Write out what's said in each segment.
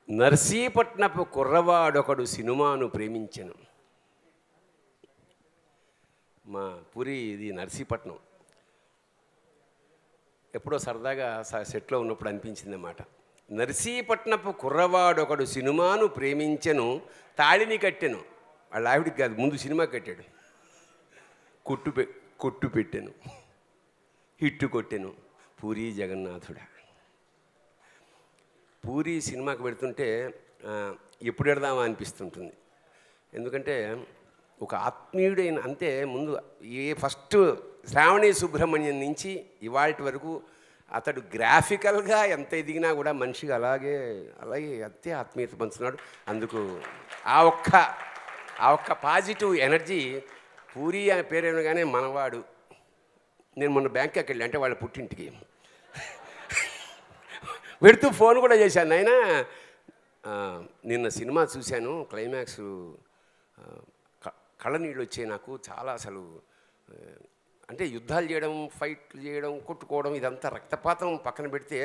నర్సీపట్నపు కుర్రవాడొకడు సినిమాను ప్రేమించెను. మా పూరి ఇది నర్సీపట్నం. ఎప్పుడో సరదాగా సెట్లో ఉన్నప్పుడు అనిపించింది అన్నమాట. నర్సీపట్నపు కుర్రవాడొకడు సినిమాను ప్రేమించెను, తాళిని కట్టెను. వాళ్ళ ఆవిడికి కాదు, ముందు సినిమా కట్టాడు. కొట్టు పెట్టెను, హిట్టు కొట్టెను. పూరి జగన్నాథుడా. పూరి సినిమాకి పెడుతుంటే ఎప్పుడు పెడదామా అనిపిస్తుంటుంది. ఎందుకంటే ఒక ఆత్మీయుడైన, అంతే ముందు ఫస్ట్ శ్రావణి సుబ్రహ్మణ్యం నుంచి ఇవాళ వరకు అతడు గ్రాఫికల్గా ఎంత ఎదిగినా కూడా మనిషిగా అలాగే అంతే ఆత్మీయత పంచుతున్నాడు. అందుకు ఆ ఒక్క పాజిటివ్ ఎనర్జీ పూరి అనే పేరేనగానే మనవాడు. నేను మొన్న బ్యాంకాక్ వెళ్ళి, అంటే వాళ్ళ పుట్టింటికి పెడుతూ ఫోన్ కూడా చేశాను. నాయన నిన్న సినిమా చూశాను, క్లైమాక్స్ కళ్ళ నీళ్ళు వచ్చాయి నాకు చాలా. అసలు అంటే యుద్ధాలు చేయడం, ఫైట్లు చేయడం, కొట్టుకోవడం, ఇదంతా రక్తపాతం పక్కన పెడితే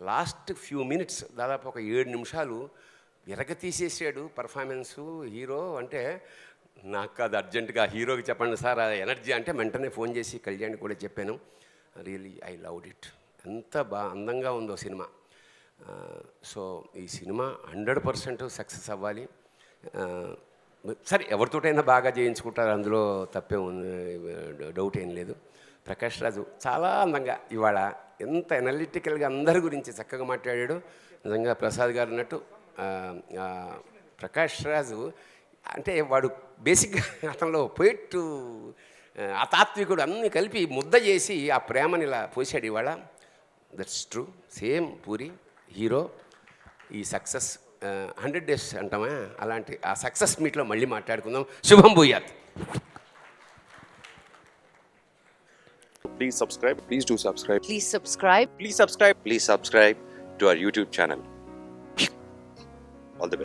లాస్ట్ ఫ్యూ మినిట్స్, దాదాపు ఒక 7 నిమిషాలు విరగ తీసేసాడు పర్ఫార్మెన్సు హీరో. అంటే నాకు అది అర్జెంటుగా హీరోకి చెప్పండి సార్ ఆ ఎనర్జీ అంటే వెంటనే ఫోన్ చేసి కళ్యాణ్కి కూడా చెప్పాను. Really I loved it. ఎంత అందంగా ఉందో సినిమా. సో ఈ సినిమా 100% సక్సెస్ అవ్వాలి. సరే, ఎవరితోటైనా బాగా చేయించుకుంటారు, అందులో తప్పే డౌట్ ఏం లేదు. ప్రకాష్ రాజు చాలా అందంగా ఇవాళ ఎంత ఎనలిటికల్గా అందరి గురించి చక్కగా మాట్లాడాడు. నిజంగా ప్రసాద్ గారు అన్నట్టు ప్రకాష్ రాజు అంటే వాడు బేసిక్గా అతనిలో పోయిట్టు అతాత్వికుడు అన్నీ కలిపి ముద్ద చేసి ఆ ప్రేమని ఇలా పోసాడు ఇవాళ. That's true. Same puri hero. ఈ సక్సెస్ 100 days అంటామా, అలాంటి ఆ సక్సెస్ మీట్లో మళ్ళీ మాట్లాడుకుందాం. శుభం భూయాత్. Please subscribe. Please do subscribe. Please subscribe. Please subscribe. Please subscribe to our YouTube channel.